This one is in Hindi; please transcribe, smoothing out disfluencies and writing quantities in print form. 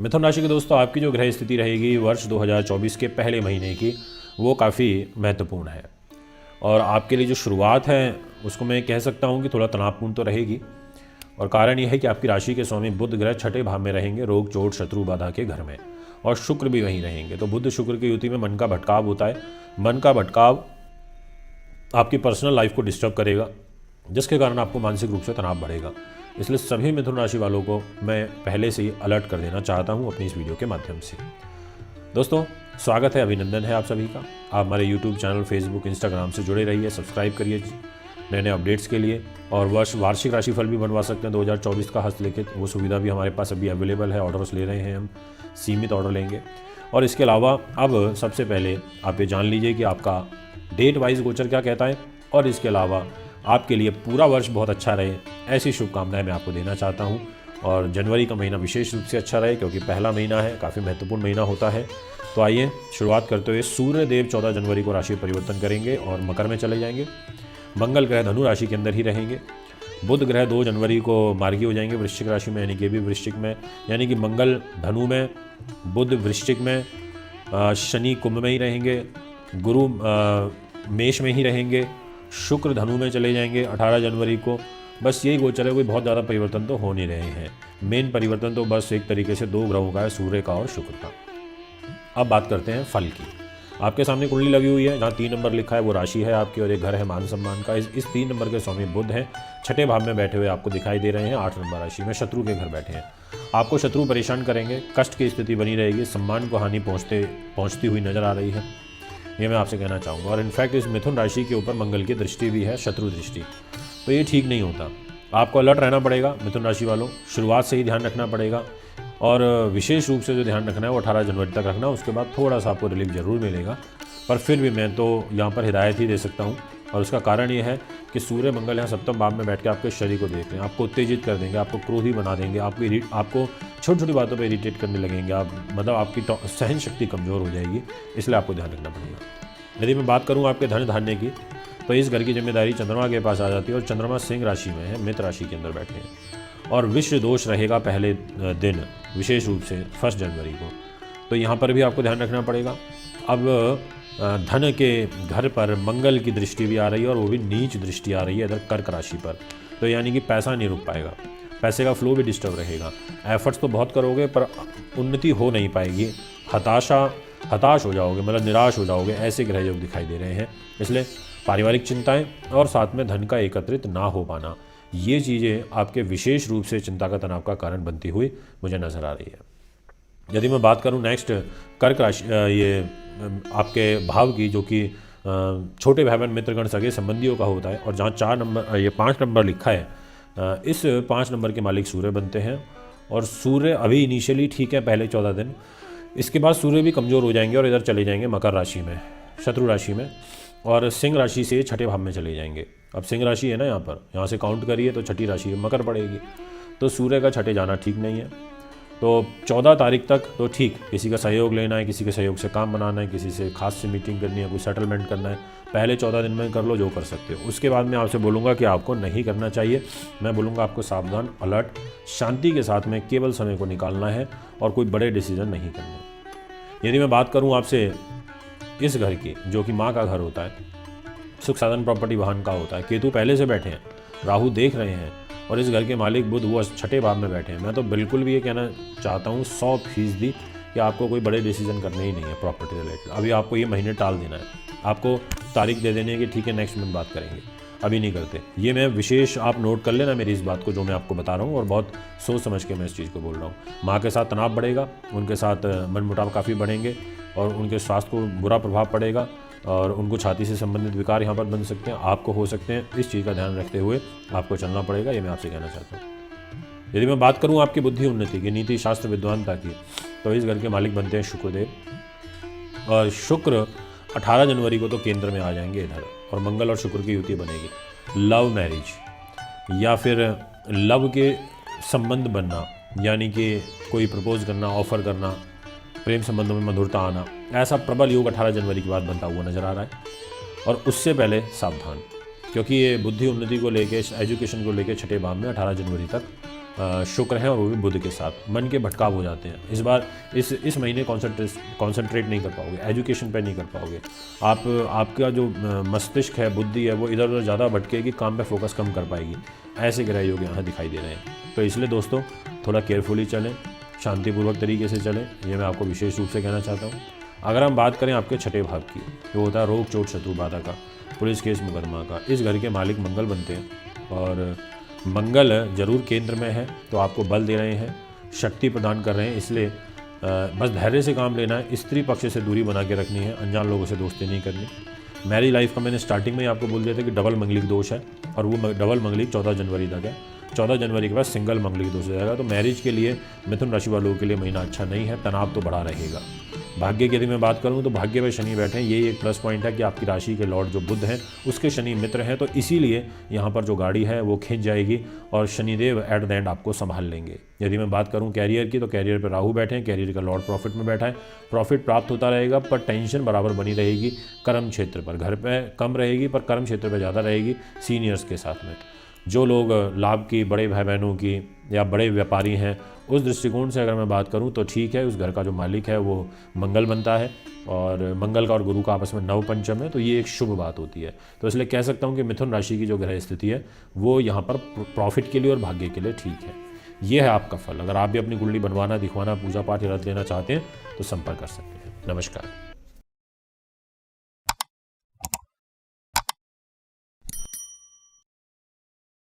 मिथुन राशि के दोस्तों, आपकी जो ग्रह स्थिति रहेगी वर्ष 2024 के पहले महीने की, वो काफ़ी महत्वपूर्ण है। और आपके लिए जो शुरुआत है उसको मैं कह सकता हूँ कि थोड़ा तनावपूर्ण तो रहेगी। और कारण यह है कि आपकी राशि के स्वामी बुध ग्रह छठे भाव में रहेंगे, रोग चोट शत्रु बाधा के घर में, और शुक्र भी वहीं रहेंगे। तो बुध शुक्र की युति में मन का भटकाव होता है। मन का भटकाव आपकी पर्सनल लाइफ को डिस्टर्ब करेगा, जिसके कारण आपको मानसिक रूप से तनाव बढ़ेगा। इसलिए सभी मिथुन राशि वालों को मैं पहले से ही अलर्ट कर देना चाहता हूं अपनी इस वीडियो के माध्यम से। दोस्तों, स्वागत है, अभिनंदन है आप सभी का। आप हमारे यूट्यूब चैनल, फेसबुक, इंस्टाग्राम से जुड़े रहिए, सब्सक्राइब करिए नए नए अपडेट्स के लिए। और वार्षिक राशिफल भी बनवा सकते हैं 2024 का हस्तलिखित, वो सुविधा भी हमारे पास अभी अवेलेबल है। ऑर्डर्स ले रहे हैं हम, सीमित ऑर्डर लेंगे। और इसके अलावा अब सबसे पहले आप ये जान लीजिए कि आपका डेट वाइज गोचर क्या कहता है, और इसके अलावा आपके लिए पूरा वर्ष बहुत अच्छा रहे, ऐसी शुभकामनाएं मैं आपको देना चाहता हूं। और जनवरी का महीना विशेष रूप से अच्छा रहे, क्योंकि पहला महीना है, काफ़ी महत्वपूर्ण महीना होता है। तो आइए शुरुआत करते हुए, सूर्य देव 14 जनवरी को राशि परिवर्तन करेंगे और मकर में चले जाएंगे। मंगल ग्रह धनु राशि के अंदर ही रहेंगे। बुध ग्रह 2 जनवरी को मार्गी हो जाएंगे वृश्चिक राशि में, यानी कि भी वृश्चिक में, यानी कि मंगल धनु में, बुध वृश्चिक में, शनि कुंभ में ही रहेंगे, गुरु मेष में ही रहेंगे, शुक्र धनु में चले जाएंगे 18 जनवरी को। बस यही गोचर है, कोई बहुत ज़्यादा परिवर्तन तो हो नहीं रहे हैं। मेन परिवर्तन तो बस एक तरीके से 2 ग्रहों का है, सूर्य का और शुक्र का। अब बात करते हैं फल की। आपके सामने कुंडली लगी हुई है, जहाँ 3 नंबर लिखा है वो राशि है आपकी, और एक घर है मान सम्मान का। इस 3 नंबर के स्वामी बुध हैं, छठे भाव में बैठे हुए आपको दिखाई दे रहे हैं। 8 नंबर राशि में शत्रु के घर बैठे हैं। आपको शत्रु परेशान करेंगे, कष्ट की स्थिति बनी रहेगी, सम्मान को हानि पहुँचती हुई नजर आ रही है, ये मैं आपसे कहना चाहूँगा। और इनफैक्ट इस मिथुन राशि के ऊपर मंगल की दृष्टि भी है, शत्रु दृष्टि, तो ये ठीक नहीं होता। आपको अलर्ट रहना पड़ेगा मिथुन राशि वालों, शुरुआत से ही ध्यान रखना पड़ेगा। और विशेष रूप से जो ध्यान रखना है वो 18 जनवरी तक रखना, उसके बाद थोड़ा सा आपको रिलीफ जरूर मिलेगा। पर फिर भी मैं तो यहाँ पर हिदायत ही दे सकता हूँ, और उसका कारण ये है कि सूर्य मंगल यहाँ सप्तम भाव में बैठ के आपके शरीर को देख रहे हैं, आपको उत्तेजित कर देंगे, आपको क्रोधी बना देंगे, आपको छोटी छोटी बातों पे इरिटेट करने लगेंगे, मतलब आपकी सहन शक्ति कमज़ोर हो जाएगी। इसलिए आपको ध्यान रखना पड़ेगा। यदि मैं बात करूँ आपके धन धान्य की, तो इस घर की जिम्मेदारी चंद्रमा के पास आ जाती है, और चंद्रमा सिंह राशि में है, मित्र राशि के अंदर बैठे हैं। और विश्व दोष रहेगा पहले दिन, विशेष रूप से 1 जनवरी को, तो यहाँ पर भी आपको ध्यान रखना पड़ेगा। अब धन के घर पर मंगल की दृष्टि भी आ रही है, और वो भी नीच दृष्टि आ रही है इधर कर्क राशि पर। तो यानी कि पैसा नहीं रुक पाएगा, पैसे का फ्लो भी डिस्टर्ब रहेगा। एफर्ट्स तो बहुत करोगे पर उन्नति हो नहीं पाएगी, हताश हो जाओगे, मतलब निराश हो जाओगे, ऐसे ग्रह योग दिखाई दे रहे हैं। इसलिए पारिवारिक चिंताएं और साथ में धन का एकत्रित ना हो पाना, ये चीज़ें आपके विशेष रूप से चिंता का तनाव का कारण बनती हुई मुझे नजर आ रही है। यदि मैं बात करूं नेक्स्ट कर्क राशि, ये आपके भाव की, जो कि छोटे भाई बहन मित्रगण सगे संबंधियों का होता है, और जहां 5 नंबर लिखा है, इस 5 नंबर के मालिक सूर्य बनते हैं। और सूर्य अभी इनिशियली ठीक है पहले 14 दिन, इसके बाद सूर्य भी कमज़ोर हो जाएंगे और इधर चले जाएंगे मकर राशि में, शत्रु राशि में, और सिंह राशि से छठे भाव में चले जाएंगे। अब सिंह राशि है ना, यहाँ से काउंट करिए तो छठी राशि मकर पड़ेगी, तो सूर्य का छठे जाना ठीक नहीं है। तो 14 तारीख तक तो ठीक, किसी का सहयोग लेना है, किसी के सहयोग से काम बनाना है, किसी से खास से मीटिंग करनी है, कोई सेटलमेंट करना है, पहले 14 दिन में कर लो जो कर सकते हो। उसके बाद मैं आपसे बोलूँगा कि आपको नहीं करना चाहिए। मैं बोलूँगा आपको सावधान, अलर्ट, शांति के साथ में केवल समय को निकालना है, और कोई बड़े डिसीजन नहीं करने। यदि मैं बात करूँ आपसे इस घर की, जो कि माँ का घर होता है, सुख साधन प्रॉपर्टी वाहन का होता है, केतु पहले से बैठे हैं, राहु देख रहे हैं, और इस घर के मालिक बुध वो छठे भाव में बैठे हैं। मैं तो बिल्कुल भी ये कहना चाहता हूँ 100% कि आपको कोई बड़े डिसीजन करने ही नहीं है प्रॉपर्टी रिलेटेड। अभी आपको ये महीने टाल देना है, आपको तारीख दे देनी है कि ठीक है नेक्स्ट मंथ बात करेंगे, अभी नहीं करते। ये मैं विशेष आप नोट कर लेना मेरी इस बात को, जो मैं आपको बता रहा हूँ, और बहुत सोच समझ के मैं इस चीज़ को बोल रहा हूँ। माँ के साथ तनाव बढ़ेगा, उनके साथ मनमुटाव काफ़ी बढ़ेंगे, और उनके स्वास्थ्य को बुरा प्रभाव पड़ेगा, और उनको छाती से संबंधित विकार यहाँ पर बन सकते हैं, आपको हो सकते हैं। इस चीज़ का ध्यान रखते हुए आपको चलना पड़ेगा, ये मैं आपसे कहना चाहता हूँ। यदि मैं बात करूँ आपकी बुद्धि उन्नति की, नीति शास्त्र विद्वानता की, तो इस घर के मालिक बनते हैं शुक्रदेव, और शुक्र 18 जनवरी को तो केंद्र में आ जाएंगे इधर, और मंगल और शुक्र की युति बनेगी। लव मैरिज या फिर लव के संबंध बनना, यानी कि कोई प्रपोज करना, ऑफर करना, प्रेम संबंधों में मधुरता आना, ऐसा प्रबल योग 18 जनवरी के बाद बनता हुआ नजर आ रहा है। और उससे पहले सावधान, क्योंकि ये बुद्धि उन्नति को लेके, एजुकेशन को लेके छठे भाव में 18 जनवरी तक शुक्र है और वो भी बुध के साथ। मन के भटकाव हो जाते हैं। इस बार इस महीने कॉन्सेंट्रेट नहीं कर पाओगे, एजुकेशन पे नहीं कर पाओगे। आपका जो मस्तिष्क है, बुद्धि है, वो इधर उधर ज़्यादा भटकेगी, काम पे फोकस कम कर पाएगी। ऐसे ग्रह योग यहाँ दिखाई दे रहे हैं। तो इसलिए दोस्तों थोड़ा केयरफुली चलें, शांतिपूर्वक तरीके से चलें, ये मैं आपको विशेष रूप से कहना चाहता हूँ। अगर हम बात करें आपके छठे भाव की, जो होता है रोग चोट शत्रु बाधा का, पुलिस केस मुकदमा का, इस घर के मालिक मंगल बनते हैं और मंगल जरूर केंद्र में है, तो आपको बल दे रहे हैं, शक्ति प्रदान कर रहे हैं। इसलिए बस धैर्य से काम लेना है, स्त्री पक्ष से दूरी बना के रखनी है, अनजान लोगों से दोस्ती नहीं करनी। मैरिज लाइफ का मैंने स्टार्टिंग में ही आपको बोल दिया था कि डबल मंगलिक दोष है, और वो डबल मंगलिक 14 जनवरी तक है। 14 जनवरी के बाद सिंगल मंगलिक दोष हो जाएगा। तो मैरिज के लिए मिथुन राशि वालों के लिए महीना अच्छा नहीं है, तनाव तो बढ़ा रहेगा। भाग्य की यदि मैं बात करूं तो भाग्य में शनि बैठे हैं, ये एक प्लस पॉइंट है कि आपकी राशि के लॉर्ड जो बुध हैं उसके शनि मित्र हैं, तो इसीलिए यहाँ पर जो गाड़ी है वो खींच जाएगी और शनिदेव एट द एंड आपको संभाल लेंगे। यदि मैं बात करूँ कैरियर की, तो कैरियर पर राहु बैठे हैं, कैरियर का लॉर्ड प्रॉफिट में बैठा है, प्रॉफिट प्राप्त होता रहेगा, पर टेंशन बराबर बनी रहेगी कर्म क्षेत्र पर। घर पर कम रहेगी पर कर्म क्षेत्र पर ज़्यादा रहेगी सीनियर्स के साथ में। जो लोग लाभ की, बड़े भाई बहनों की या बड़े व्यापारी हैं, उस दृष्टिकोण से अगर मैं बात करूं तो ठीक है। उस घर का जो मालिक है वो मंगल बनता है और मंगल का और गुरु का आपस में नव पंचम है, तो ये एक शुभ बात होती है। तो इसलिए कह सकता हूं कि मिथुन राशि की जो ग्रह स्थिति है वो यहाँ पर प्रॉफिट के लिए और भाग्य के लिए ठीक है। ये है आपका फल। अगर आप भी अपनी कुंडली बनवाना, दिखवाना, पूजा पाठ या रत लेना चाहते हैं तो संपर्क कर सकते हैं। नमस्कार।